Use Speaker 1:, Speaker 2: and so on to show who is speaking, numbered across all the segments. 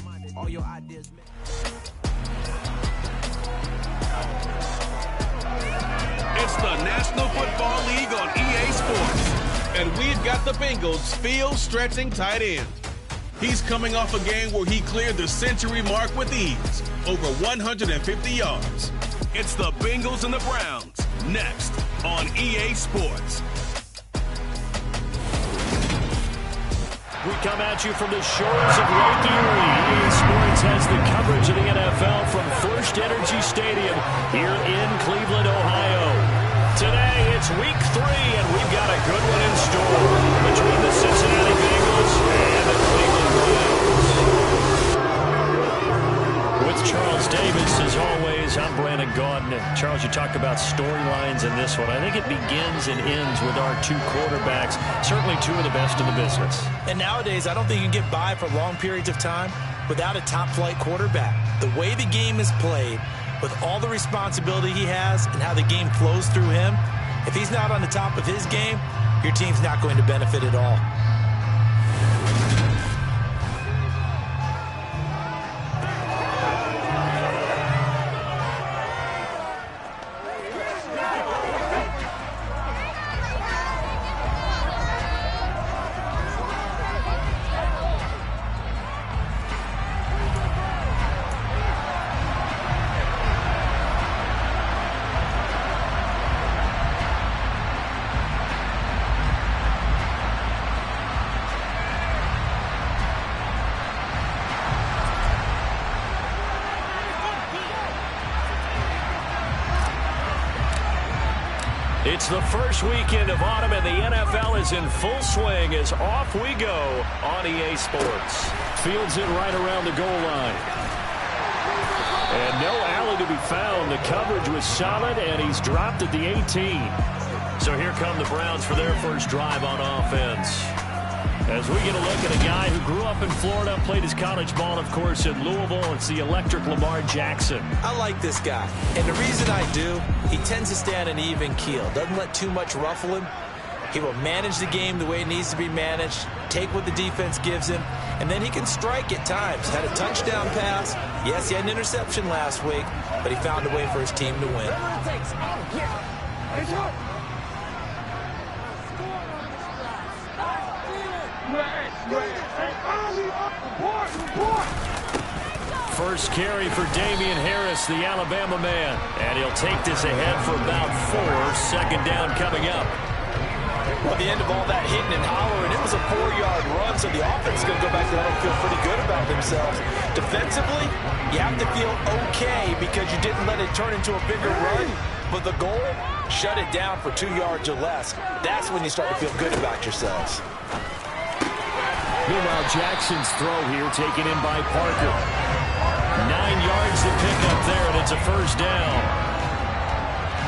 Speaker 1: minded. All your ideas.
Speaker 2: It's the National Football League on EA Sports. And we've got the Bengals' field-stretching tight end. He's coming off a game where he cleared the century mark with ease, over 150 yards. It's the Bengals and the Browns, next on EA Sports.
Speaker 3: We come at you from the shores of Lake Erie. EA Sports has the coverage of the NFL from First Energy Stadium here in Cleveland, Ohio. Today, it's week 3, and we've got a good one in store between the Cincinnati Bengals and the Cleveland Browns. With Charles Davis, as always, I'm Brandon Gaudin. Charles, you talk about storylines in this one. I think it begins and ends with our two quarterbacks, certainly two of the best in the business.
Speaker 4: And nowadays, I don't think you can get by for long periods of time without a top-flight quarterback. The way the game is played, with all the responsibility he has and how the game flows through him, if he's not on the top of his game, your team's not going to benefit at all.
Speaker 3: It's the first weekend of autumn, and the NFL is in full swing as off we go on EA Sports. Fields it right around the goal line. And no alley to be found. The coverage was solid, and he's dropped at the 18. So here come the Browns for their first drive on offense. As we get a look at a guy who grew up in Florida, played his college ball, of course, in Louisville. It's the electric Lamar Jackson.
Speaker 4: I like this guy, and the reason I do, he tends to stay on an even keel. Doesn't let too much ruffle him. He will manage the game the way it needs to be managed, take what the defense gives him, and then he can strike at times. Had a touchdown pass. Yes, he had an interception last week, but he found a way for his team to win.
Speaker 3: First carry for Damian Harris, the Alabama man. And he'll take this ahead for about 4. Second down coming up.
Speaker 4: Well, the end of all that hitting and hollering, it was a 4-yard run, so the offense is going to go back to that and feel pretty good about themselves. Defensively, you have to feel okay because you didn't let it turn into a bigger run. But the goal, shut it down for 2 yards or less. That's when you start to feel good about yourselves.
Speaker 3: Meanwhile, Jackson's throw here taken in by Parker. 9 yards to pick up there, and it's a first down.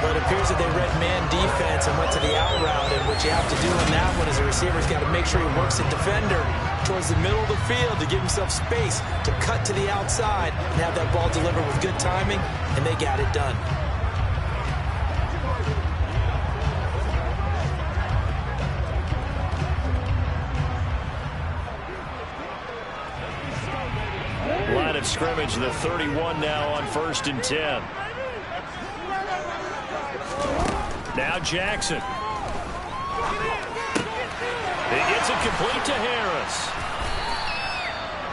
Speaker 4: But it appears that they read man defense and went to the out route, and what you have to do in that one is a receiver's got to make sure he works the defender towards the middle of the field to give himself space to cut to the outside and have that ball delivered with good timing, and they got it done.
Speaker 3: Line of scrimmage, the 31 now on 1st and 10. Now Jackson. He gets it complete to Harris.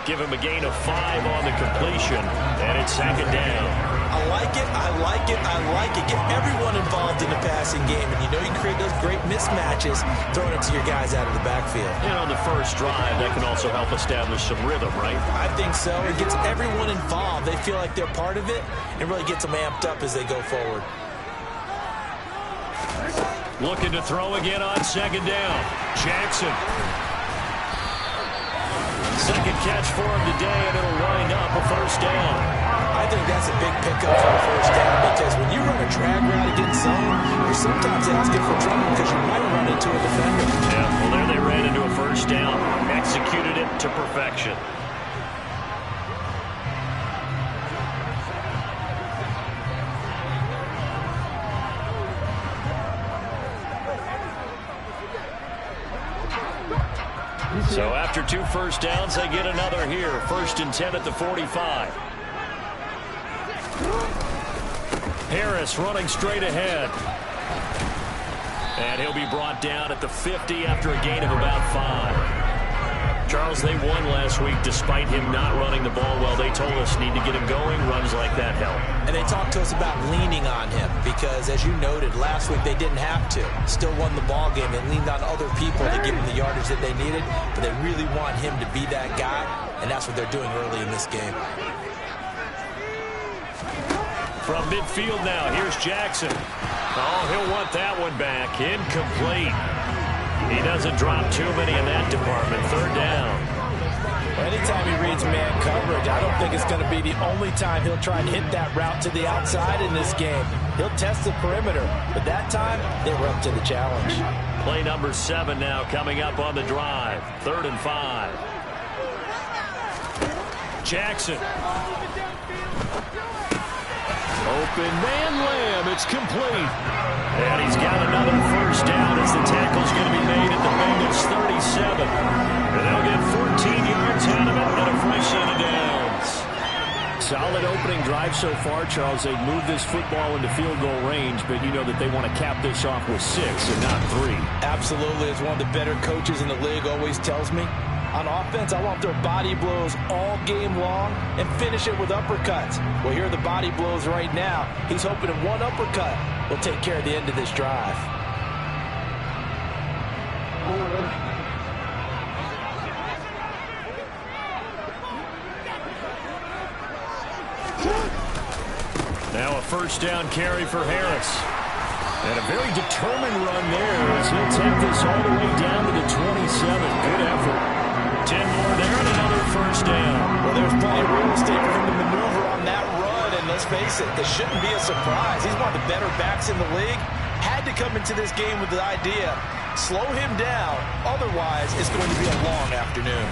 Speaker 3: Give him a gain of 5 on the completion, and it's second down.
Speaker 4: I like it, I like it, I like it. Get everyone involved in the passing game, and you know you create those great mismatches throwing it to your guys out of the backfield.
Speaker 3: You know, on the first drive, that can also help establish some rhythm, right?
Speaker 4: I think so. It gets everyone involved. They feel like they're part of it, and really gets them amped up as they go forward.
Speaker 3: Looking to throw again on second down. Jackson. Second catch for him today, and it'll wind up a first down.
Speaker 4: I think that's a big pickup for a first down because when you run a drag route against zone, you're sometimes asking for trouble because you might run into a defender.
Speaker 3: Yeah, well, there they ran into a first down. Executed it to perfection. So after 2 first downs, they get another here. 1st and 10 at the 45. Harris running straight ahead. And he'll be brought down at the 50 after a gain of about 5. Charles, they won last week despite him not running the ball well. They told us need to get him going. Runs like that help.
Speaker 4: And they talked to us about leaning on him because, as you noted, last week they didn't have to. Still won the ball game. They leaned on other people to give him the yardage that they needed, but they really want him to be that guy, and that's what they're doing early in this game.
Speaker 3: From midfield now, here's Jackson. Oh, he'll want that one back. Incomplete. He doesn't drop too many in that department. 3rd down.
Speaker 4: Well, anytime he reads man coverage, I don't think it's going to be the only time he'll try and hit that route to the outside in this game. He'll test the perimeter, but that time they were up to the challenge.
Speaker 3: Play number 7 now coming up on the drive. 3rd and 5. Jackson. Open man Lamb. It's complete. And he's got another 1st down as the tackle's going to be made at the Bengals 37. And they'll get 14 yards out of it and a fresh set of downs. Solid opening drive so far, Charles. They've moved this football into field goal range, but you know that they want to cap this off with 6 and not 3.
Speaker 4: Absolutely. As one of the better coaches in the league always tells me, on offense, I want their body blows all game long and finish it with uppercuts. Well, here are the body blows right now. He's hoping that one uppercut will take care of the end of this drive.
Speaker 3: Now a 1st down carry for Harris. And a very determined run there as he'll take this all the way down to the 27. Good effort. 10 more there and another 1st down.
Speaker 4: Well, there's plenty of real estate for him to maneuver on that run, and let's face it, this shouldn't be a surprise. He's one of the better backs in the league. Had to come into this game with the idea, slow him down, otherwise it's going to be a long afternoon.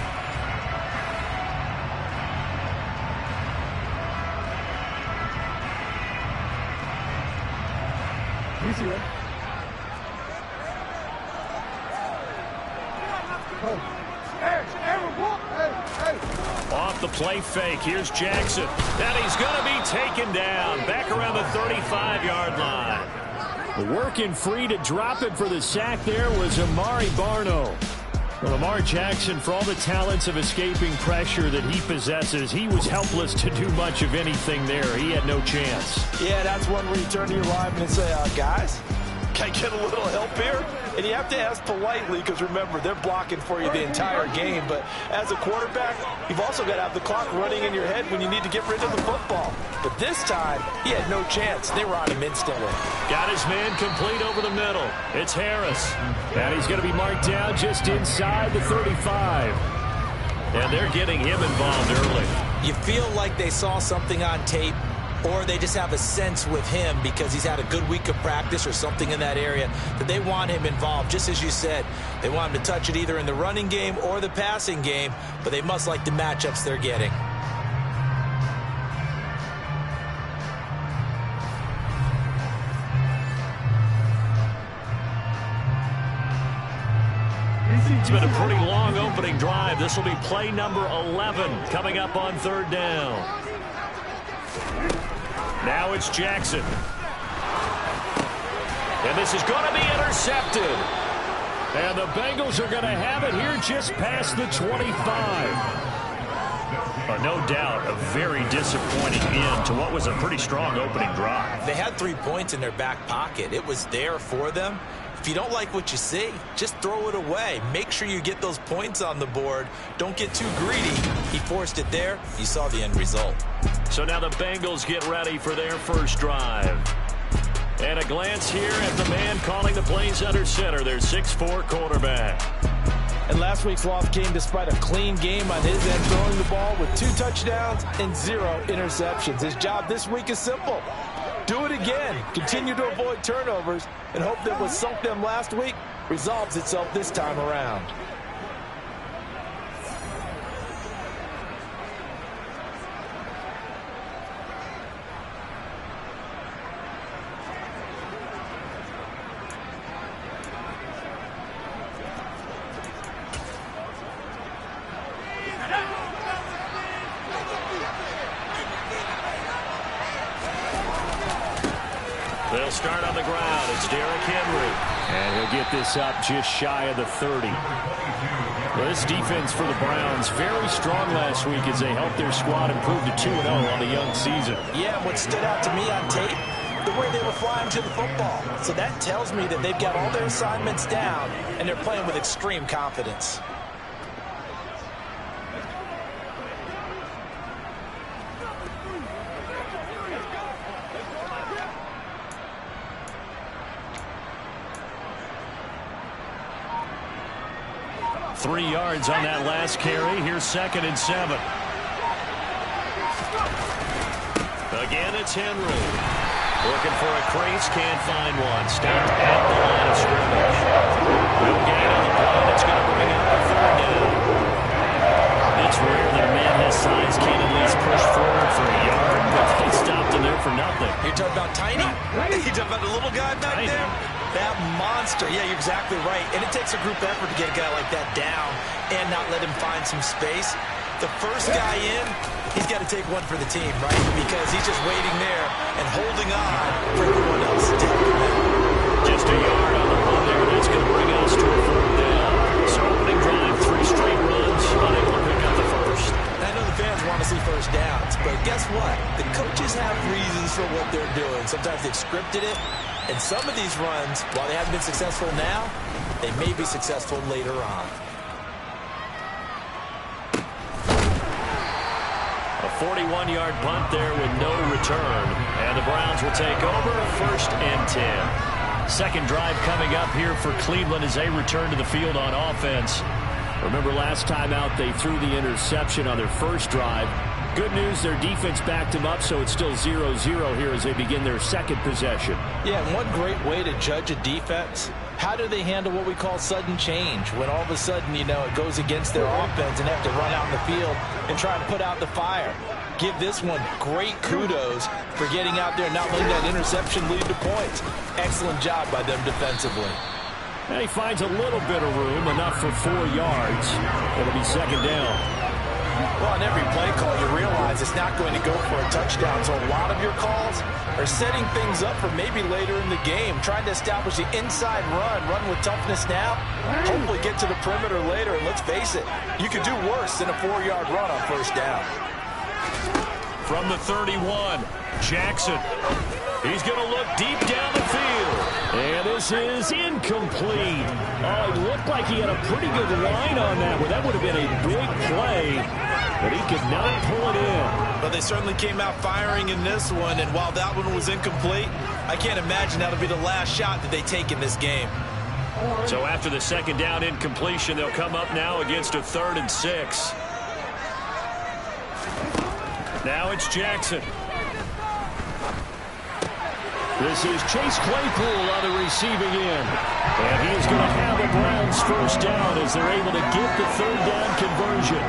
Speaker 1: Easy, right?
Speaker 3: Off the play fake, here's Jackson. And he's going to be taken down back around the 35-yard line. Working free to drop it for the sack there was Amari Barno. Well, Lamar Jackson, for all the talents of escaping pressure that he possesses, he was helpless to do much of anything there. He had no chance.
Speaker 4: Yeah, that's one where you turn to your lineman and say, guys, can I get a little help here? And you have to ask politely because, remember, they're blocking for you the entire game. But as a quarterback, you've also got to have the clock running in your head when you need to get rid of the football. But this time, he had no chance. They were on him instantly.
Speaker 3: Got his man complete over the middle. It's Harris. And he's going to be marked down just inside the 35. And they're getting him involved early.
Speaker 4: You feel like they saw something on tape, or they just have a sense with him because he's had a good week of practice or something in that area that they want him involved. Just as you said, they want him to touch it either in the running game or the passing game, but they must like the matchups they're getting.
Speaker 3: It's been a pretty long opening drive. This will be play number 11 coming up on 3rd down. Now it's Jackson. And this is going to be intercepted. And the Bengals are going to have it here just past the 25. No doubt a very disappointing end to what was a pretty strong opening drive.
Speaker 4: They had 3 points in their back pocket. It was there for them. If you don't like what you see, just throw it away. Make sure you get those points on the board. Don't get too greedy. He forced it there. You saw the end result.
Speaker 3: So now the Bengals get ready for their first drive. And a glance here at the man calling the plays under center, their 6'4" quarterback.
Speaker 4: And last week's loss came despite a clean game on his end, throwing the ball with 2 touchdowns and 0 interceptions. His job this week is simple. Do it again. Continue to avoid turnovers and hope that what sunk them last week resolves itself this time around.
Speaker 3: They'll start on the ground. It's Derrick Henry. And he'll get this up just shy of the 30. Well, this defense for the Browns, very strong last week as they helped their squad improve to 2-0 on the young season.
Speaker 4: Yeah, what stood out to me on tape, the way they were flying to the football. So that tells me that they've got all their assignments down, and they're playing with extreme confidence.
Speaker 3: Three yards on that last carry. Here's 2nd and 7. Again, it's Henry. Looking for a crease, can't find one. Stopped at the line of scrimmage. No gain on the play. That's going to bring up a 3rd down. It's rare that a man his size can't at least push forward for a yard, but they stopped him there for nothing.
Speaker 4: You're talking about tiny? You're talking about the little guy back there? That monster. Yeah, you're exactly right. And it takes a group effort to get a guy like that down and not let him find some space. The first guy in, he's got to take one for the team, right? Because he's just waiting there and holding on for everyone else to help him out.
Speaker 3: Just a yard on the run there. That's going to bring us to a 3rd down. So opening drive, 3 straight runs, unable to pick up the first.
Speaker 4: I know the fans want to see first downs, but guess what? The coaches have reasons for what they're doing. Sometimes they've scripted it. And some of these runs, while they haven't been successful now, they may be successful later on.
Speaker 3: A 41-yard punt there with no return. And the Browns will take over 1st and 10. Second drive coming up here for Cleveland as they return to the field on offense. Remember last time out they threw the interception on their first drive. Good news, their defense backed them up, so it's still 0-0 here as they begin their second possession. Yeah, and one great way to judge a defense, how do they handle what we call sudden change? When all of a sudden, you know, it goes against their offense and they have to run out in the field and try to put out the fire. Give this one great kudos for getting out there and not letting that interception lead to points. Excellent job by them defensively. And he finds a little bit of room, enough for 4 yards. It'll be 2nd down. Well, on every play call, you realize it's not going to go for a touchdown. So a lot of your calls are setting things up for maybe later in the game, trying to establish the inside run with toughness now, hopefully get to the perimeter later. And let's face it, you could do worse than a 4-yard run on 1st down. From the 31, Jackson. He's going to look deep down the field. And this is incomplete. Oh, it looked like he had a pretty good line on that one. That would have been a big play, but he could not pull it in. But they certainly came out firing in this one, and while that one was incomplete, I can't imagine that'll be the last shot that they take in this game. So after the 2nd down incompletion, they'll come up now against a 3rd and 6. Now it's Jackson. This is Chase Claypool on the receiving end. And he is going to have the Browns 1st down as they're able to get the 3rd down conversion.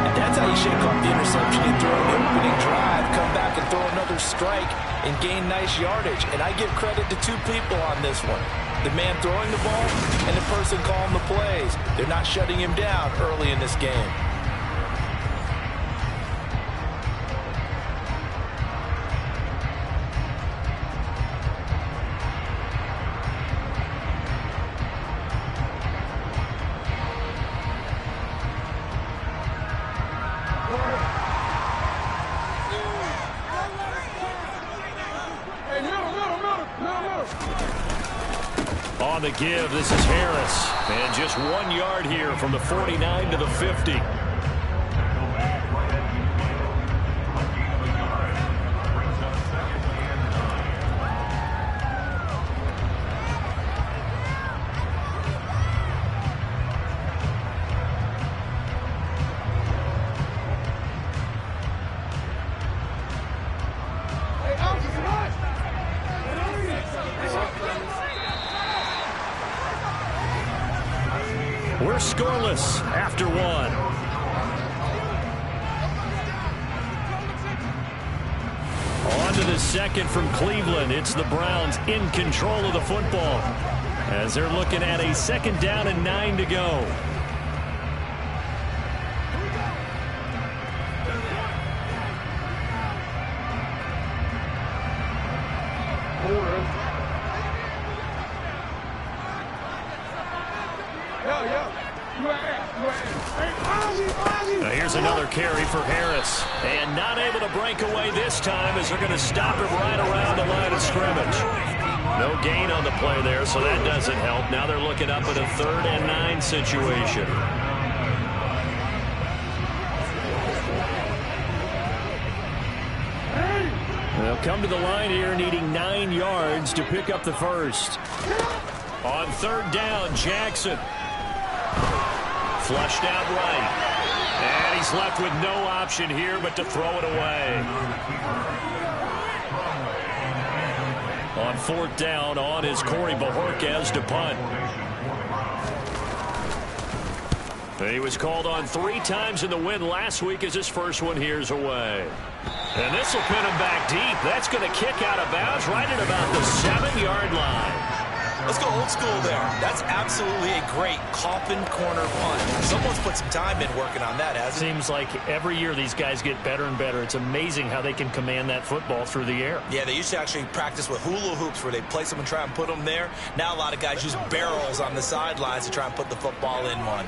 Speaker 3: And that's how you shake off the interception and throw the opening drive, come back and throw another strike and gain nice yardage. And I give credit to 2 people on this one. The man throwing the ball and the person calling the plays. They're not shutting him down early in this game. On the give, this is Harris. And just 1 yard here from the 49 to the 50. We're scoreless after 1. On to the 2nd from Cleveland. It's the Browns in control of the football as they're looking at a 2nd down and 9 to go. another carry for Harris. And not able to break away this time as they're going to stop him right around the line of scrimmage. No gain on the play there, so that doesn't help. Now they're looking up at a 3rd and 9 situation. They'll come to the line here needing 9 yards to pick up the first. On 3rd down, Jackson. Flushed out right. And he's left with no option here but to throw it away. On 4th down, on is Corey Bajorquez to punt. He was called on 3 times in the win last week as his first one here's away. And this will pin him back deep. That's going to kick out of bounds right at about the 7-yard line.
Speaker 4: Let's go old school there. That's absolutely a great coffin corner punt. Someone's put some time in working on that, hasn't it?
Speaker 3: Seems like every year these guys get better and better. It's amazing how they can command that football through the air.
Speaker 4: Yeah, they used to actually practice with hula hoops where they place them and try and put them there. Now a lot of guys use barrels on the sidelines to try and put the football in one.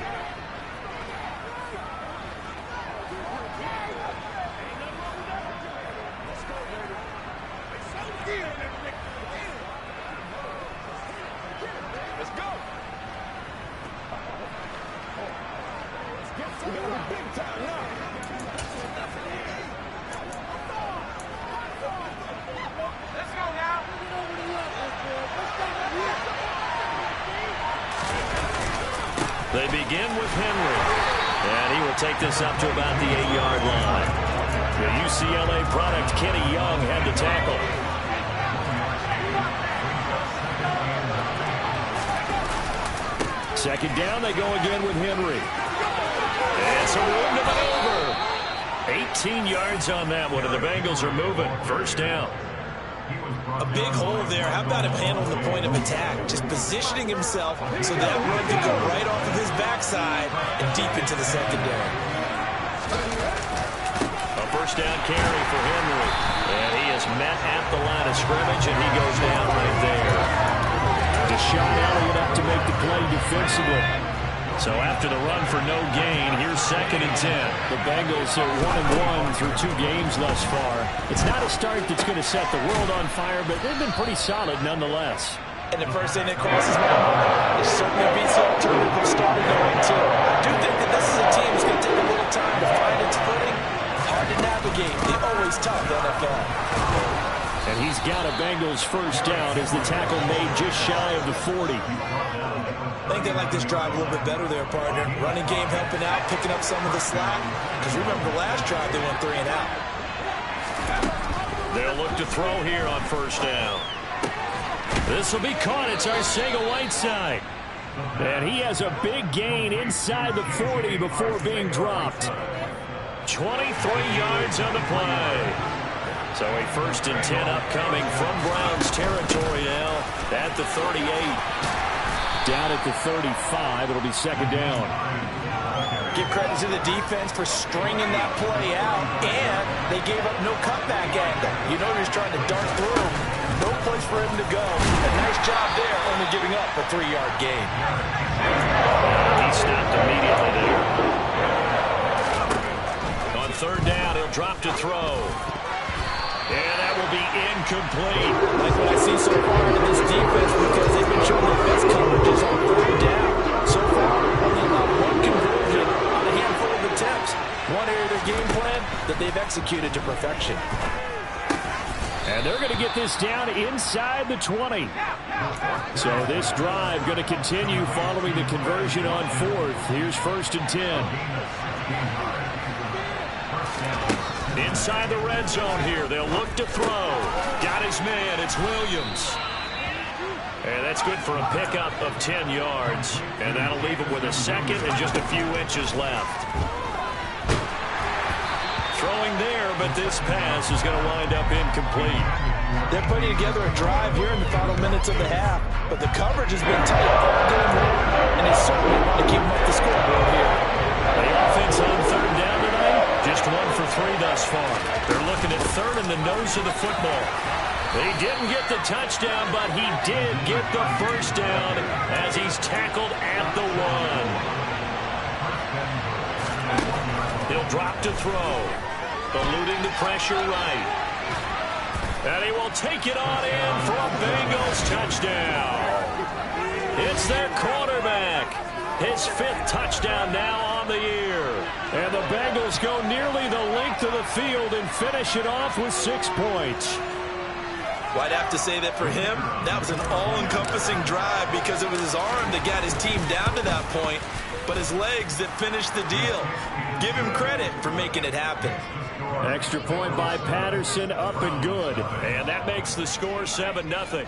Speaker 3: They begin with Henry, and he will take this up to about the 8-yard line. The UCLA product, Kenny Young, had the tackle. Second down, they go again with Henry. And some room to maneuver. 18 yards on that one, and the Bengals are moving. First down.
Speaker 4: A big hole there. How about him handling the point of attack? Just positioning himself so that run could go right off of his backside and deep into the secondary.
Speaker 3: A first down carry for Henry. And he is met at the line of scrimmage, and he goes down right there. Deshaun Elliott up to make the play defensively. So after the run for no gain, here's 2nd and 10. The Bengals are 1-1 through 2 games thus far. It's not a start that's going to set the world on fire, but they've been pretty solid nonetheless.
Speaker 4: And the first thing that crosses my mind is certainly beats the alternative starting 0-2. I do think that this is a team that's going to take a little time to find its footing. Hard to navigate. The always tough NFL.
Speaker 3: And he's got a Bengals first down as the tackle made just shy of the 40.
Speaker 4: I think they like this drive a little bit better there, partner. Running game helping out, picking up some of the slack. Because remember the last drive, they went 3 and out.
Speaker 3: They'll look to throw here on first down. This will be caught. It's Arcega-Whiteside. And he has a big gain inside the 40 before being dropped. 23 yards on the play. So a 1st and 10 upcoming from Browns territory now at the 38. Down at the 35, it'll be 2nd down.
Speaker 4: Give credit to the defense for stringing that play out, and they gave up no cutback angle. You know he's trying to dart through. No place for him to go. A nice job there, only giving up a 3-yard gain.
Speaker 3: He stopped immediately there. On 3rd down, he'll drop to throw. And that will be incomplete.
Speaker 4: Like what I see so far in this defense, because they've been showing their best coverages on 3rd down. So far, only about 1 conversion on a handful of attempts. One area of their game plan that they've executed to perfection.
Speaker 3: And they're going to get this down inside the 20. So this drive going to continue following the conversion on 4th. Here's 1st and 10. Inside the red zone here. They'll look to throw. Got his man. It's Williams. And that's good for a pickup of 10 yards. And that'll leave him with a 2nd and just a few inches left. Throwing there, but this pass is going to wind up incomplete.
Speaker 4: They're putting together a drive here in the final minutes of the half. But the coverage has been tight all game long. And they certainly want to keep them up the scoreboard here.
Speaker 3: The offense on 3rd down tonight, just 1 for 3 thus far. They're looking at 3rd in the nose of the football. He didn't get the touchdown, but he did get the first down as he's tackled at the 1. He'll Drop to throw. Eluding the pressure right. And he will take it on in for a Bengals touchdown. It's their quarterback. His 5th touchdown now on the year. And the Bengals go nearly the length of the field and finish it off with 6 points.
Speaker 4: Well, I'd have to say that for him, that was an all-encompassing drive because it was his arm that got his team down to that point, but his legs that finished the deal. Give him credit for making it happen.
Speaker 3: Extra point by Patterson, up and good. And that makes the score 7-0.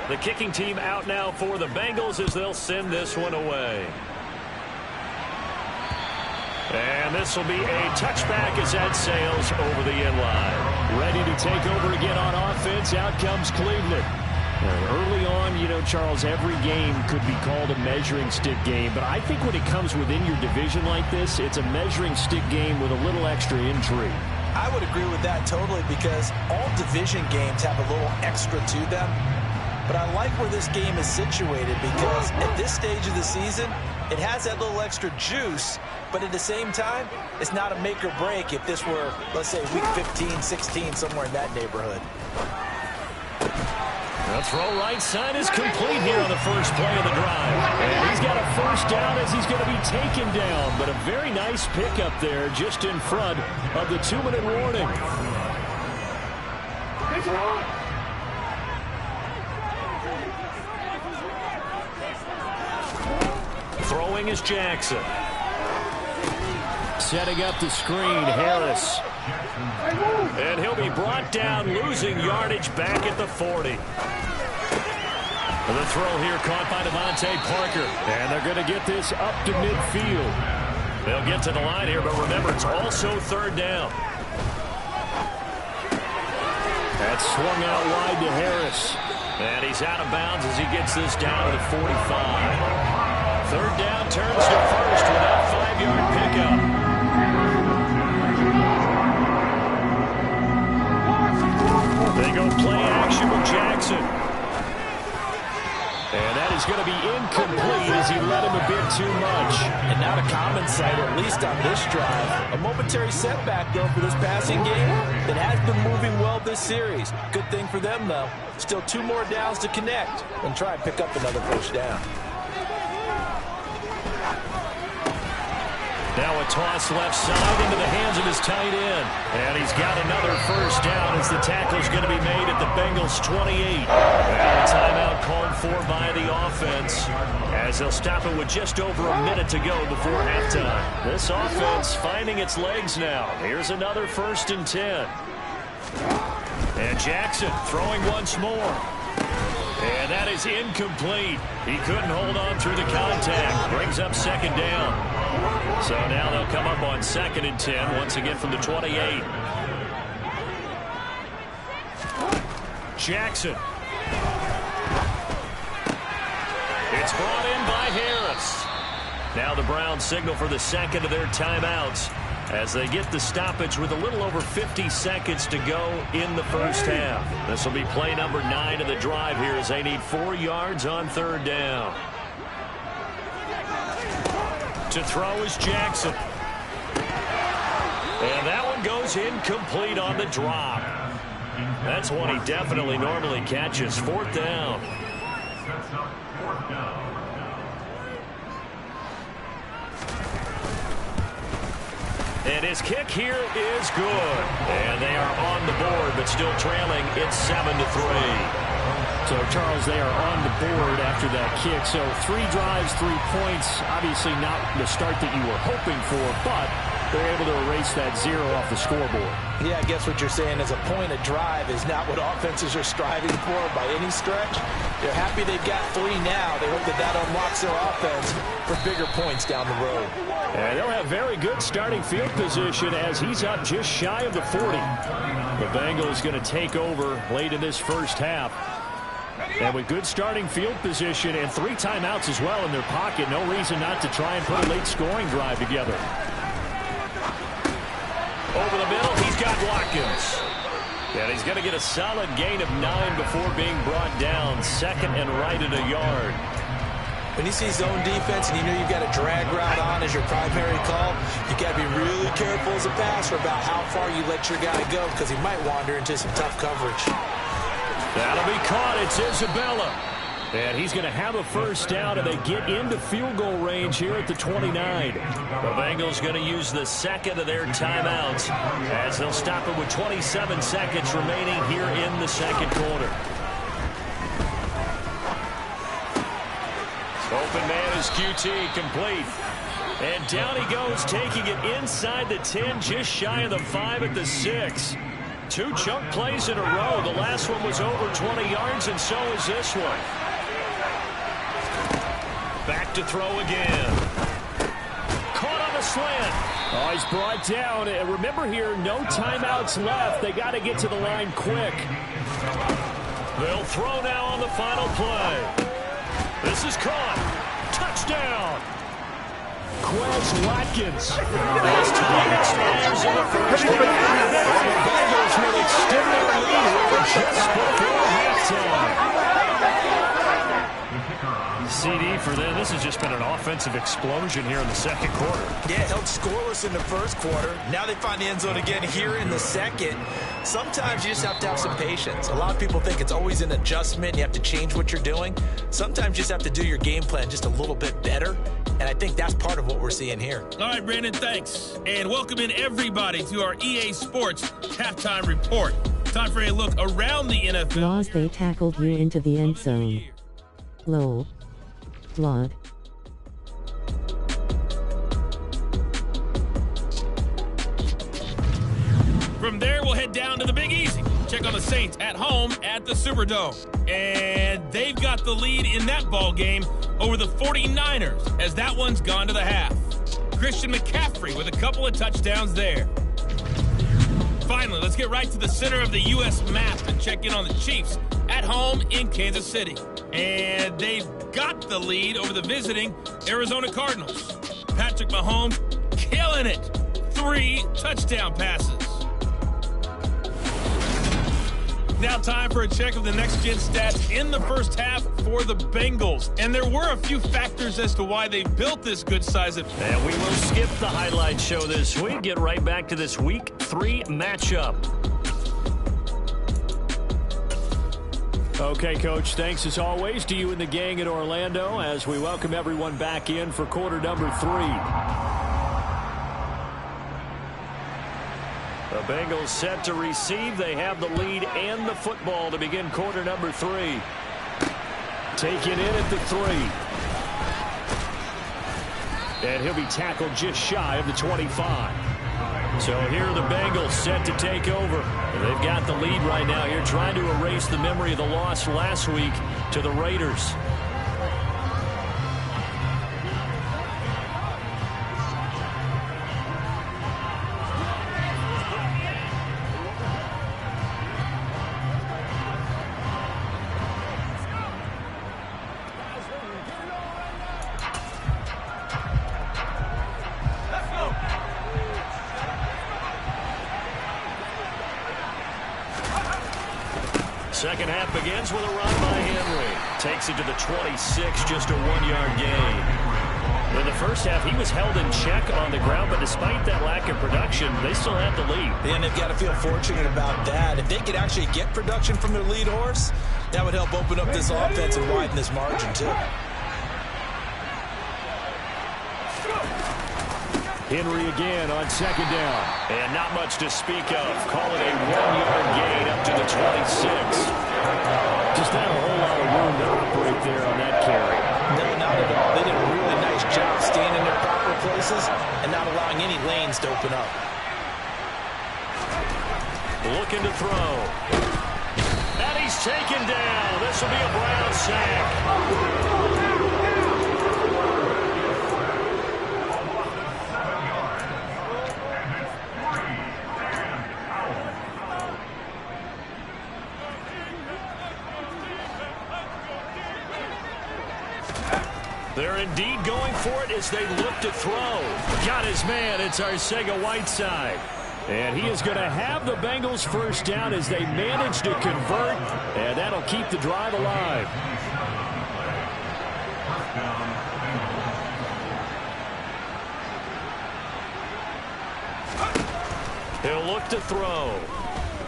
Speaker 3: The kicking team out now for the Bengals as they'll send this one away. And this will be a touchback as that sails over the end line. Ready to take over again on offense. Out comes Cleveland. Early on, you know, Charles, every game could be called a measuring stick game. But I think when it comes within your division like this, it's a measuring stick game with a little extra intrigue.
Speaker 4: I would agree with that totally because all division games have a little extra to them. But I like where this game is situated because at this stage of the season, it has that little extra juice, but at the same time, it's not a make or break if this were, let's say, week 15, 16, somewhere in that neighborhood.
Speaker 3: The throw right side is complete here on the first play of the drive. And he's got a first down as he's going to be taken down, but a very nice pickup there just in front of the 2-minute warning. Throwing is Jackson. Setting up the screen, Harris. And he'll be brought down, losing yardage back at the 40. The throw here caught by Devontae Parker. And they're going to get this up to midfield. They'll get to the line here, but remember, it's also 3rd down. That's swung out wide to Harris. And he's out of bounds as he gets this down to the 45. 3rd down turns to first with that 5-yard pickup. They go play action with Jackson. And that is going to be incomplete as he led him a bit too much.
Speaker 4: And not a common sight, at least on this drive. A momentary setback, though, for this passing game that has been moving well this series. Good thing for them, though. Still 2 more downs to connect and try and pick up another first down.
Speaker 3: Now a toss left side into the hands of his tight end. And he's got another first down as the tackle's going to be made at the Bengals 28. And a timeout called for by the offense as they'll stop it with just over a minute to go before halftime. This offense finding its legs now. Here's another 1st and 10. And Jackson throwing once more. And that is incomplete. He couldn't hold on through the contact. Brings up 2nd down. So now they'll come up on 2nd and 10 once again from the 28. Jackson. It's brought in by Harris. Now the Browns signal for the 2nd of their timeouts as they get the stoppage with a little over 50 seconds to go in the first half. This will be play number 9 of the drive here as they need 4 yards on 3rd down. To throw is Jackson. And that one goes incomplete on the drop. That's one he definitely normally catches. 4th down. And his kick here is good. And they are on the board, but still trailing. It's 7-3. So, Charles, they are on the board after that kick. So, 3 drives, 3 points. Obviously not the start that you were hoping for, but they're able to erase that 0 off the scoreboard.
Speaker 4: Yeah, I guess what you're saying is a point a drive is not what offenses are striving for by any stretch. They're happy they've got 3 now. They hope that that unlocks their offense for bigger points down the road.
Speaker 3: And they'll have very good starting field position as he's up just shy of the 40. The Bengals going to take over late in this first half. And with good starting field position and 3 timeouts as well in their pocket, no reason not to try and put a late scoring drive together. Over the middle, he's got Watkins. And he's going to get a solid gain of 9 before being brought down. Second and right at a yard.
Speaker 4: When you see zone defense and you know you've got a drag route on as your primary call, you got to be really careful as a passer about how far you let your guy go because he might wander into some tough coverage.
Speaker 3: That'll be caught. It's Isabella. And he's going to have a first down, and they get into field goal range here at the 29. The Bengals going to use the second of their timeouts as they'll stop it with 27 seconds remaining here in the second quarter. Open man is QT, complete. And down he goes, taking it inside the 10, just shy of the 5 at the 6. 2 chunk plays in a row. The last one was over 20 yards, and so is this one. Back to throw again. Caught on the slant. Oh, he's brought down. And remember here, no timeouts left. They got to get to the line quick. They'll throw now on the final play. This is caught. Touchdown. Quez Watkins. Last time expires in the first half. The Bengals will extend their lead here just before halftime. CD for them. This has just been an offensive explosion here in the second quarter.
Speaker 4: Yeah, held scoreless in the first quarter. Now they find the end zone again here in the second. Sometimes you just have to have some patience. A lot of people think it's always an adjustment. You have to change what you're doing. Sometimes you just have to do your game plan just a little bit better. And I think that's part of what we're seeing here.
Speaker 2: All right, Brandon, thanks. And welcome in everybody to our EA Sports Halftime Report. Time for a look around the NFL.
Speaker 1: Laws, they tackled you into the end zone. Lol. Blood.
Speaker 2: From there, we'll head down to the Big Easy. Check on the Saints at home at the Superdome. And they've got the lead in that ball game over the 49ers, as that one's gone to the half. Christian McCaffrey with a couple of touchdowns there. Finally, let's get right to the center of the U.S. map and check in on the Chiefs at home in Kansas City. And they've got the lead over the visiting Arizona Cardinals. Patrick Mahomes killing it. 3 touchdown passes. Now time for a check of the next-gen stats in the first half for the Bengals. And there were a few factors as to why they built this good size of...
Speaker 3: And we will skip the highlight show this week. Get right back to this Week 3 matchup. Okay, Coach, thanks as always to you and the gang at Orlando as we welcome everyone back in for quarter number 3. The Bengals set to receive. They have the lead and the football to begin quarter number 3. Take it in at the 3. And he'll be tackled just shy of the 25. So here are the Bengals set to take over. They've got the lead right now here, trying to erase the memory of the loss last week to the Raiders. Second half begins with a run by Henry. Takes it to the 26, just a 1-yard gain. In the first half, he was held in check on the ground, but despite that lack of production, they still have the lead.
Speaker 4: And they've got to feel fortunate about that. If they could actually get production from their lead horse, that would help open up this offense and widen this margin, too.
Speaker 3: Henry again on second down. And not much to speak of. Call it a 1-yard gain up to the 26. Just not a whole lot of room to operate there on that carry.
Speaker 4: No, not at all. They did a really nice job staying in their proper places and not allowing any lanes to open up.
Speaker 3: Looking to throw. And he's taken down. This will be a Brown sack. They're indeed going for it as they look to throw. Got his man. It's Arcega-Whiteside. And he is going to have the Bengals first down as they manage to convert, and that'll keep the drive alive. He'll look to throw.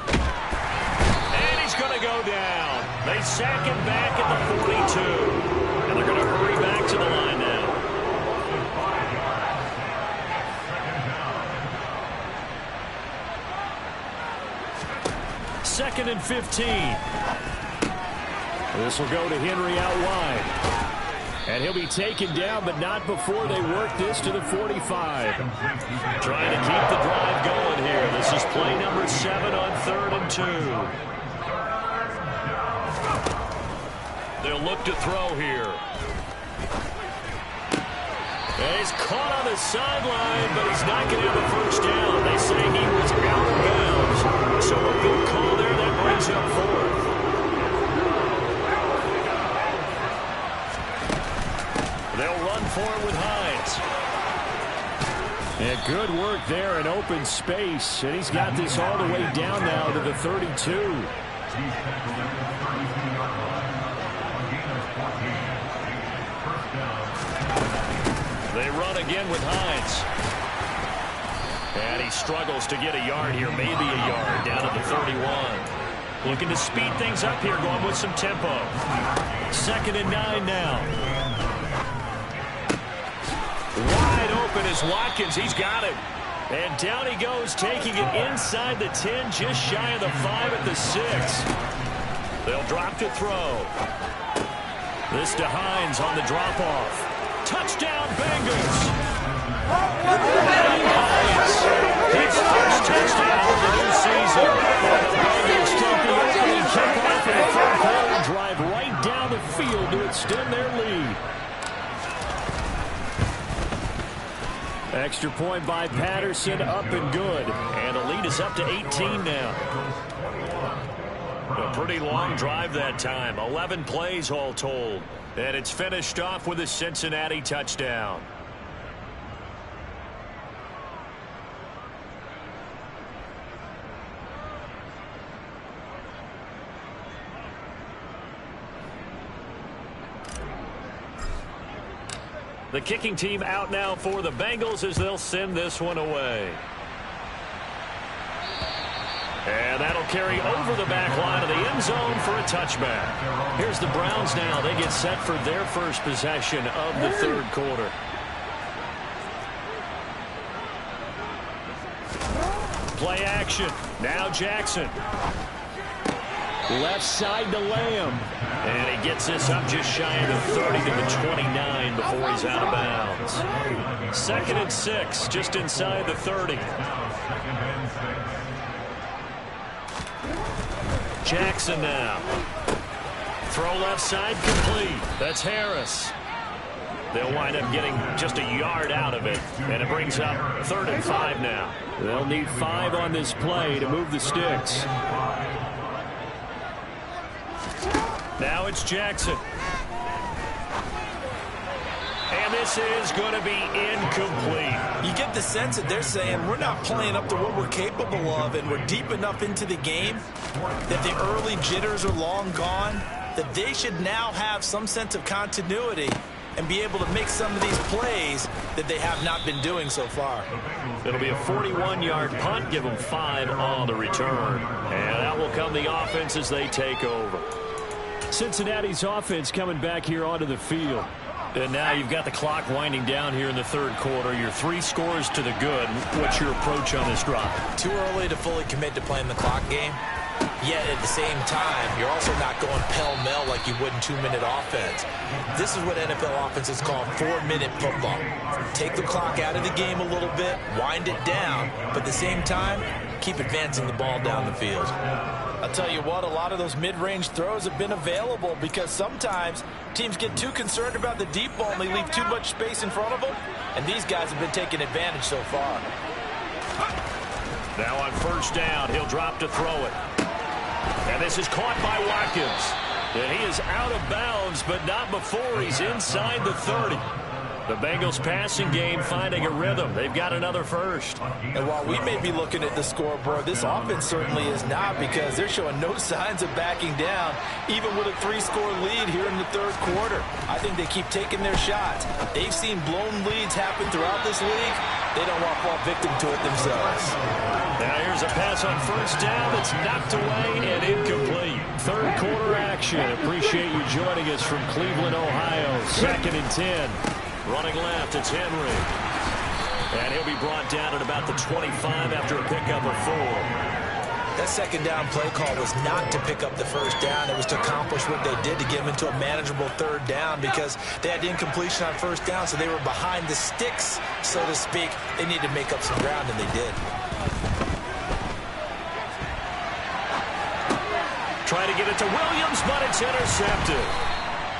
Speaker 3: And he's going to go down. They sack him back at the 42. And they're going to hurry back to the line now. Second and 15. This will go to Henry out wide. And he'll be taken down, but not before they work this to the 45. Trying to keep the drive going here. This is play number 7 on 3rd and 2. They'll look to throw here. And he's caught on the sideline, but he's not going to have a first down. They say he was out of bounds. So a good call there. That brings up 4th. They'll run for it with Hines. And good work there in open space. And he's got this all the way down now to the 32. They run again with Hines. And he struggles to get a yard here, maybe a yard, down to the 31. Looking to speed things up here, going with some tempo. 2nd and 9 now. Wide open is Watkins. He's got it. And down he goes, taking it inside the 10, just shy of the 5 at the 6. They'll drop to throw. This to Hines on the drop-off. Touchdown, Bengals! Hines, his first touchdown of the new season. Bengals take the opening kickoff in the 3rd quarter and drive right down the field to extend their lead. Extra point by Patterson, up and good. And the lead is up to 18 now. A pretty long drive that time. 11 plays all told. And it's finished off with a Cincinnati touchdown. The kicking team out now for the Bengals as they'll send this one away. And that'll carry over the back line of the end zone for a touchback. Here's the Browns now. They get set for their first possession of the 3rd quarter. Play action. Now Jackson. Left side to Lamb. And he gets this up just shy of the 30 to the 29 before he's out of bounds. 2nd and 6, just inside the 30. Jackson now. Throw left side complete. That's Harris. They'll wind up getting just a yard out of it. And it brings up 3rd and 5 now. They'll need 5 on this play to move the sticks. Now it's Jackson. And this is going to be incomplete.
Speaker 4: You get the sense that they're saying we're not playing up to what we're capable of, and we're deep enough into the game that the early jitters are long gone, that they should now have some sense of continuity and be able to make some of these plays that they have not been doing so far.
Speaker 3: It'll be a 41-yard punt, give them 5 on the return. And that will come the offense as they take over. Cincinnati's offense coming back here onto the field. And now you've got the clock winding down here in the 3rd quarter. Your 3 scores to the good. What's your approach on this drive?
Speaker 4: Too early to fully commit to playing the clock game. Yet at the same time, you're also not going pell-mell like you would in 2-minute offense. This is what NFL offenses call 4-minute football. Take the clock out of the game a little bit, wind it down, but at the same time, keep advancing the ball down the field. I'll tell you what, a lot of those mid-range throws have been available because sometimes teams get too concerned about the deep ball and they leave too much space in front of them, and these guys have been taking advantage so far.
Speaker 3: Now on 1st down, he'll drop to throw it. And this is caught by Watkins. And he is out of bounds, but not before he's inside the 30. The Bengals passing game finding a rhythm. They've got another first.
Speaker 4: And while we may be looking at the scoreboard, this offense certainly is not, because they're showing no signs of backing down, even with a 3-score lead here in the third quarter. I think they keep taking their shots. They've seen blown leads happen throughout this league. They don't want to fall victim to it themselves.
Speaker 3: Now here's a pass on first down that's knocked away and incomplete. Third quarter action. Appreciate you joining us from Cleveland, Ohio. 2nd and 10. Running left, it's Henry. And he'll be brought down at about the 25 after a pickup of 4.
Speaker 4: That second down play call was not to pick up the first down. It was to accomplish what they did to get them into a manageable third down, because they had incompletion on first down, so they were behind the sticks, so to speak. They needed to make up some ground, and they did.
Speaker 3: Trying to get it to Williams, but it's intercepted.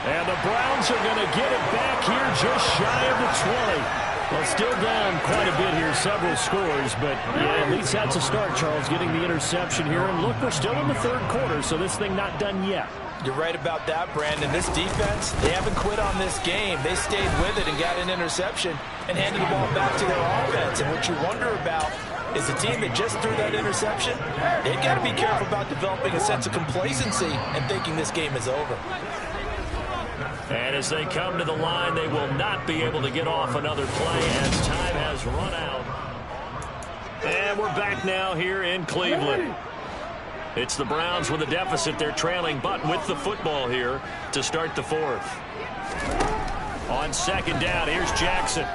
Speaker 3: And the Browns are going to get it back here just shy of the 20. Well, still down quite a bit here, several scores, but yeah, at least that's a start, Charles, getting the interception here. And look, we're still in the third quarter, so this thing not done yet.
Speaker 4: You're right about that, Brandon. This defense, they haven't quit on this game. They stayed with it and got an interception and handed the ball back to their offense. And what you wonder about is the team that just threw that interception, they've got to be careful about developing a sense of complacency and thinking this game is over.
Speaker 3: And as they come to the line, they will not be able to get off another play as time has run out. And we're back now here in Cleveland. It's the Browns with a deficit. They're trailing, but with the football here to start the fourth. On second down, here's Jackson.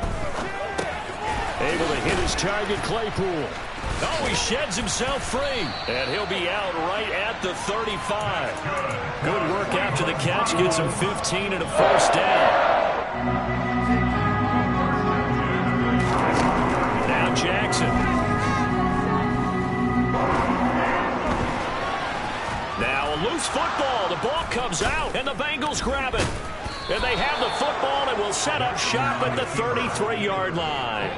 Speaker 3: Able to hit his target, Claypool. Oh, he sheds himself free. And he'll be out right at the 35. Good work after the catch. Gets him 15 and a first down. Now Jackson. Now a loose football. The ball comes out, and the Bengals grab it. And they have the football and will set up shop at the 33-yard line.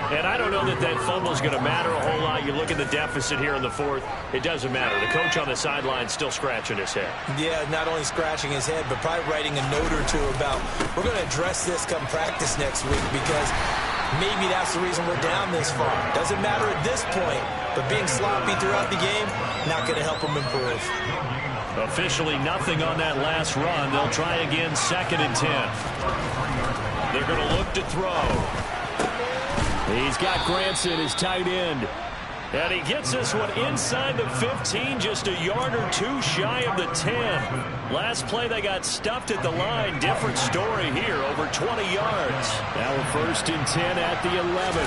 Speaker 3: And I don't know that that fumble is going to matter a whole lot. You look at the deficit here in the fourth, it doesn't matter. The coach on the sideline still scratching his head. Yeah, not only scratching his head, but probably writing a note or two about, we're going to address this come practice next week, because maybe that's the reason we're down this far. Doesn't matter at this point, but being sloppy throughout the game, not going to help them improve. Officially nothing on that last run. They'll try again, 2nd and 10. They're going to look to throw. He's got Granson, his tight end. And he gets this one inside the 15, just a yard or two shy of the 10. Last play, they got stuffed at the line. Different story here, over 20 yards. Now a 1st and 10 at the 11.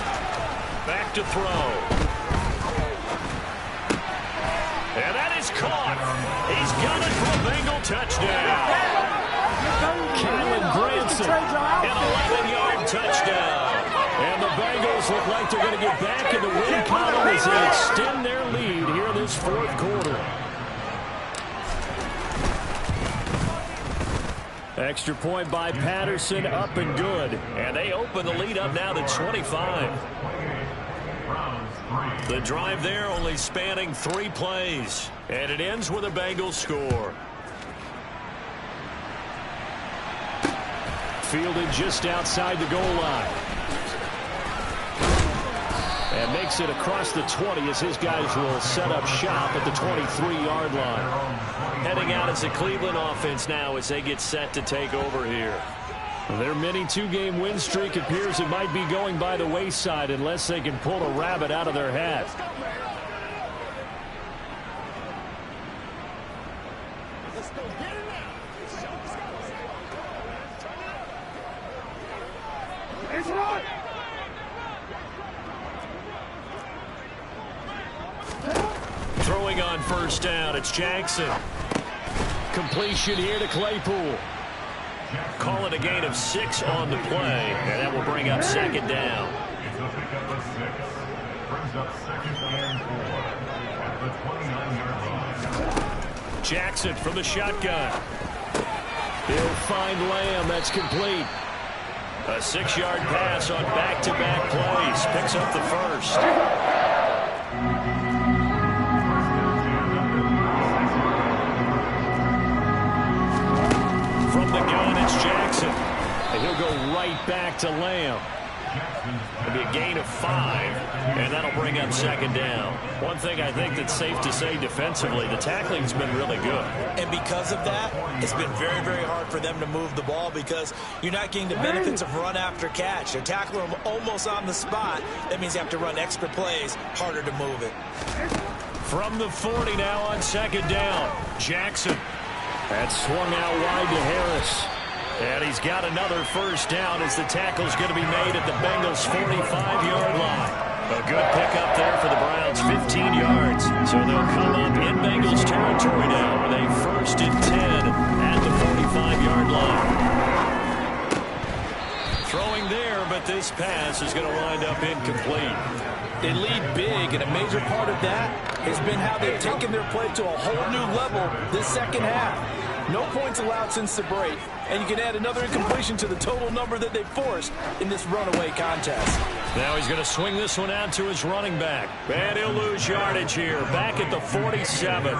Speaker 3: Back to throw. And that is caught. He's got it for a Bengal touchdown. Kalen Granson, an 11-yard touchdown. And the Bengals look like they're going to get back in the win column as they extend their lead here in this fourth quarter. Extra point by Patterson, up and good. And they open the lead up now to 25. The drive there only spanning 3 plays. And it ends with a Bengals score. Fielded just outside the goal line. And makes it across the 20 as his guys will set up shop at the 23-yard line. Heading out as a Cleveland offense now as they get set to take over here. Their mini 2-game win streak appears it might be going by the wayside unless they can pull a rabbit out of their hat. Throwing on first down, it's Jackson. Completion here to Claypool. Call it a gain of 6 on the play, and that will bring up 2nd down. Jackson from the shotgun. He'll find Lamb. That's complete. A 6-yard pass on back-to-back plays. Picks up the first. From the gun, it's Jackson. And he'll go right back to Lamb. It'll be a gain of 5, and that'll bring up second down. One thing I think that's safe to say defensively, the tackling's been really good.
Speaker 4: And because of that, it's been very, very hard for them to move the ball because you're not getting the benefits of run after catch. They're tackling them almost on the spot. That means you have to run extra plays, harder to move it.
Speaker 3: From the 40 now on second down, Jackson. That's swung out wide to Harris. And he's got another first down as the tackle's going to be made at the Bengals' 45-yard line. A good pickup there for the Browns, 15 yards. So they'll come up in Bengals territory now with a 1st and 10 at the 45-yard line. Throwing there, but this pass is going to wind up incomplete.
Speaker 4: They lead big, and a major part of that has been how they've taken their play to a whole new level this second half. No points allowed since the break, and you can add another incompletion to the total number that they forced in this runaway contest.
Speaker 3: Now he's going to swing this one out to his running back. And he'll lose yardage here. Back at the 47.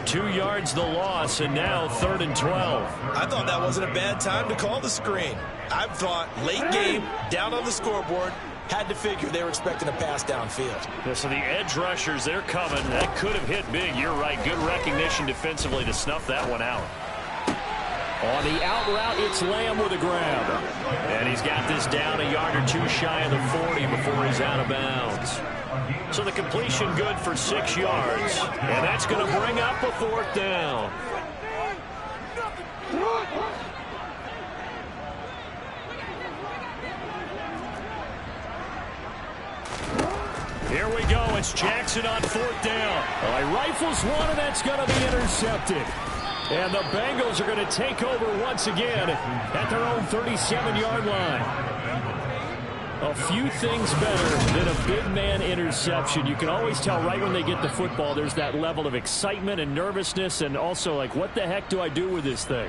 Speaker 3: 2 yards the loss, and now 3rd and 12.
Speaker 4: I thought that wasn't a bad time to call the screen. I thought late game, down on the scoreboard, had to figure they were expecting a pass downfield.
Speaker 3: Yeah, so the edge rushers, they're coming. That could have hit big. You're right. Good recognition defensively to snuff that one out. On the out route, it's Lamb with a grab. And he's got this down a yard or two shy of the 40 before he's out of bounds. So the completion good for 6 yards. And that's going to bring up a 4th down. Here we go. It's Jackson on 4th down. Well, he rifles one, and that's going to be intercepted. And the Bengals are going to take over once again at their own 37-yard line. A few things better than a big man interception. You can always tell right when they get the football, there's that level of excitement and nervousness, and also like, what the heck do I do with this thing?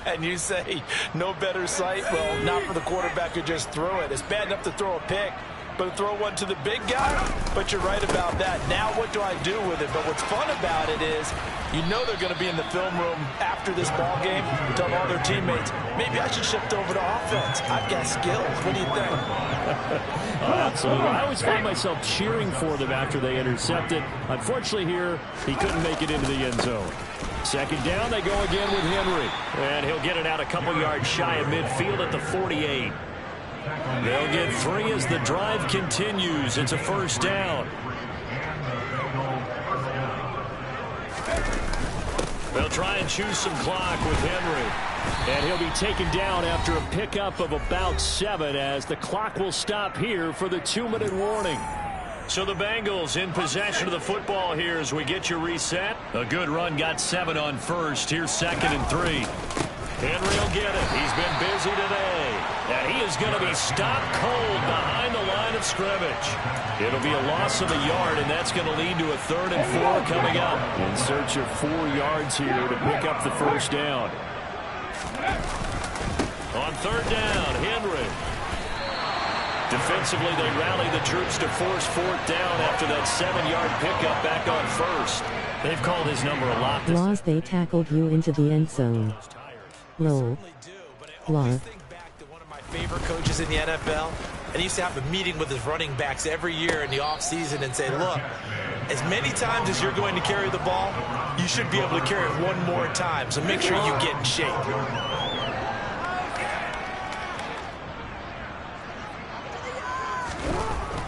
Speaker 4: And you say, no better sight? Well, not for the quarterback to just throw it. It's bad enough to throw a pick, but to throw one to the big guy? But you're right about that. Now what do I do with it? But what's fun about it is you know they're going to be in the film room after this ball game, tell all their teammates, maybe I should shift over to offense. I've got skills. What do you think?
Speaker 3: Absolutely. I always find myself cheering for them after they intercept it. Unfortunately here, he couldn't make it into the end zone. Second down, they go again with Henry. And he'll get it out a couple yards shy of midfield at the 48. They'll get 3 as the drive continues. It's a 1st down. They'll try and choose some clock with Henry. And he'll be taken down after a pickup of about 7 as the clock will stop here for the 2-minute warning. So the Bengals in possession of the football here as we get you reset. A good run, got 7 on 1st. Here's 2nd and 3. Henry will get it. He's been busy today. And he is going to be stopped cold behind the line of scrimmage. It'll be a loss of a yard, and that's going to lead to a 3rd and 4 coming up. In search of 4 yards here to pick up the 1st down. On 3rd down, Henry. Defensively, they rally the troops to force 4th down after that 7-yard pickup back on 1st. They've called his number a lot.
Speaker 1: Laws, they tackled you into the end zone. Low. Law.
Speaker 4: One of my favorite coaches in the NFL, and he used to have a meeting with his running backs every year in the offseason and say, look, as many times as you're going to carry the ball, you should be able to carry it one more time, so make sure you get in shape.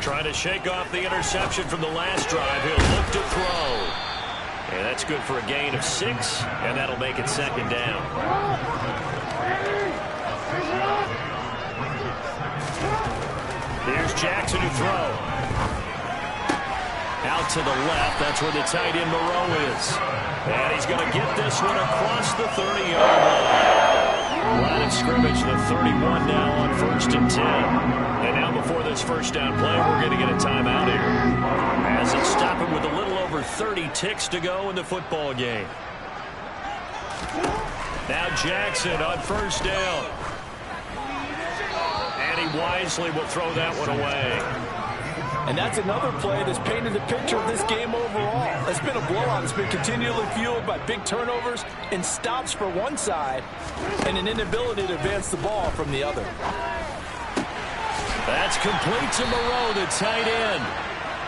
Speaker 3: Trying to shake off the interception from the last drive. He'll look to throw. And that's good for a gain of 6, and that'll make it 2nd down. Here's Jackson to throw. Out to the left. That's where the tight end Moreau is. And he's going to get this one across the 30-yard line. Line of scrimmage, the 31 now on 1st and 10. And now before this 1st down play, we're going to get a timeout here. As it's stopping with a little over 30 ticks to go in the football game. Now Jackson on 1st down. And he wisely will throw that one away.
Speaker 4: And that's another play that's painted the picture of this game overall. It's been a blowout. It's been continually fueled by big turnovers and stops for one side and an inability to advance the ball from the other.
Speaker 3: That's complete to Moreau, the tight end.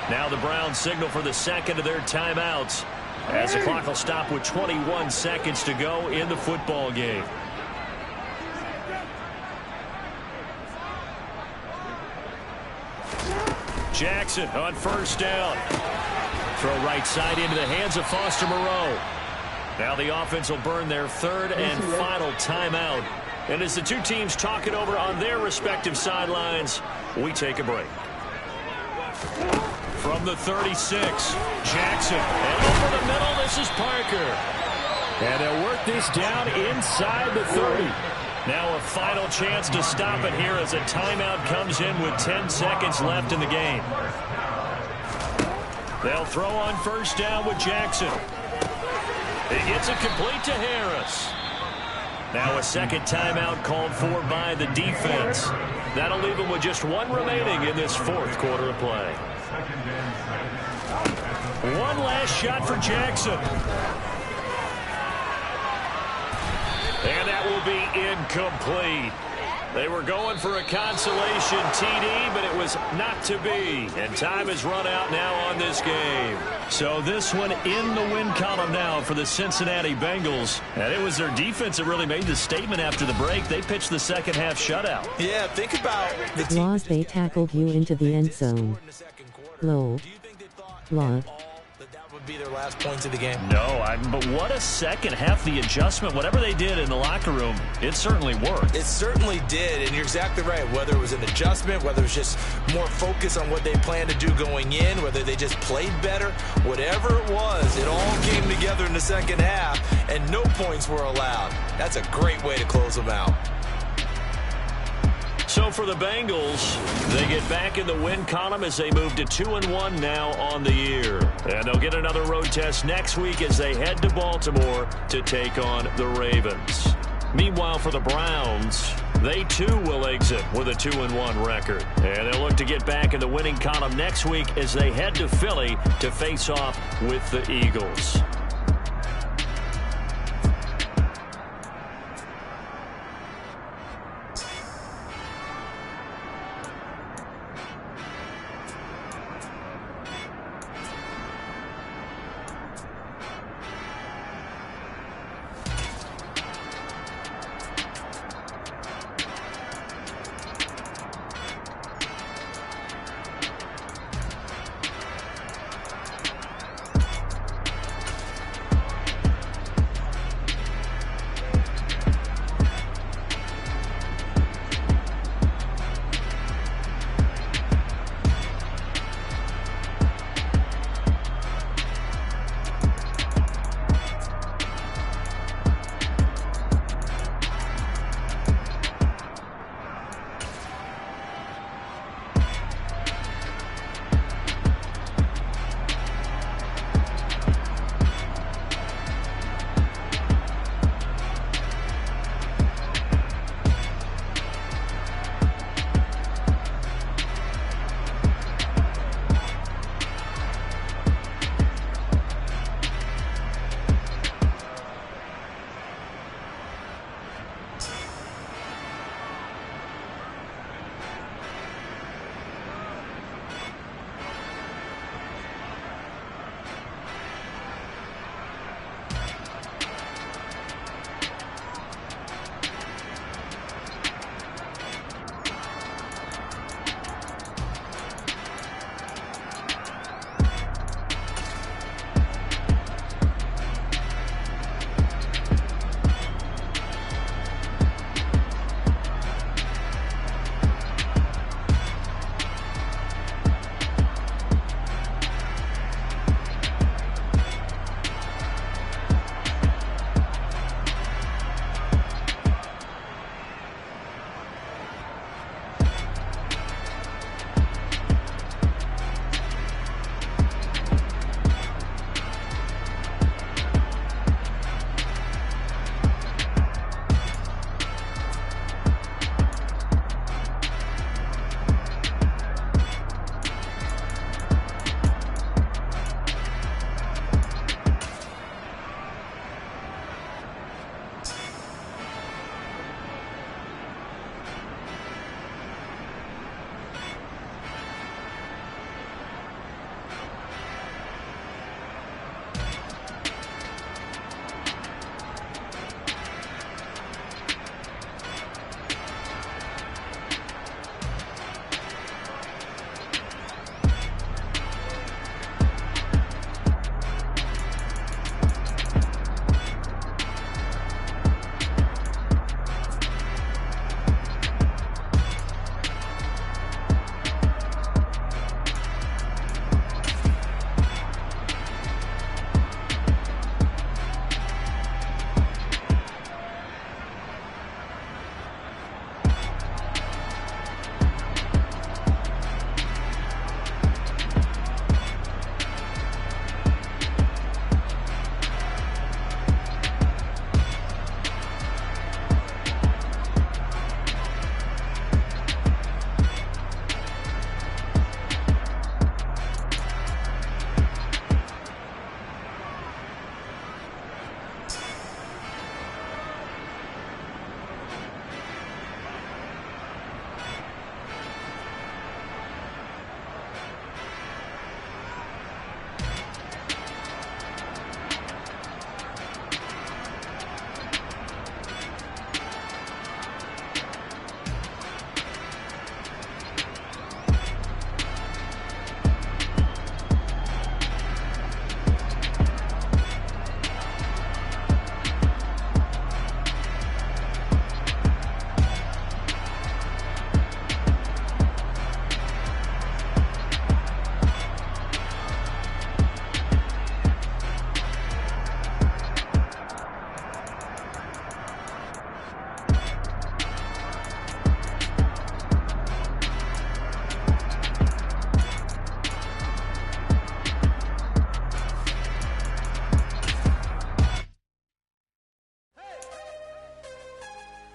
Speaker 3: Now the Browns signal for the second of their timeouts as the clock will stop with 21 seconds to go in the football game. Jackson on first down. Throw right side into the hands of Foster Moreau. Now the offense will burn their third and final timeout. And as the two teams talk it over on their respective sidelines, we take a break. From the 36, Jackson. And over the middle, this is Parker. And they'll work this down inside the 30. Now a final chance to stop it here as a timeout comes in with 10 seconds left in the game. They'll throw on first down with Jackson. It gets it complete to Harris. Now a second timeout called for by the defense. That'll leave them with just one remaining in this fourth quarter of play. One last shot for Jackson. And that will be incomplete. They were going for a consolation TD, but it was not to be. And time has run out now on this game. So this one in the win column now for the Cincinnati Bengals. And it was their defense that really made the statement after the break. They pitched the second half shutout.
Speaker 4: Yeah, think about the team.
Speaker 1: Laws, they tackled you into the end zone. Low. Law.
Speaker 4: That would be their last points of the game.
Speaker 3: No, but what a second half. The adjustment, whatever they did in the locker room, it certainly worked.
Speaker 4: It certainly did, and you're exactly right. Whether it was an adjustment, whether it was just more focus on what they planned to do going in, whether they just played better, whatever it was, it all came together in the second half, and no points were allowed. That's a great way to close them out.
Speaker 3: So for the Bengals, they get back in the win column as they move to 2-1 now on the year. And they'll get another road test next week as they head to Baltimore to take on the Ravens. Meanwhile, for the Browns, they too will exit with a 2-1 record. And they'll look to get back in the winning column next week as they head to Philly to face off with the Eagles.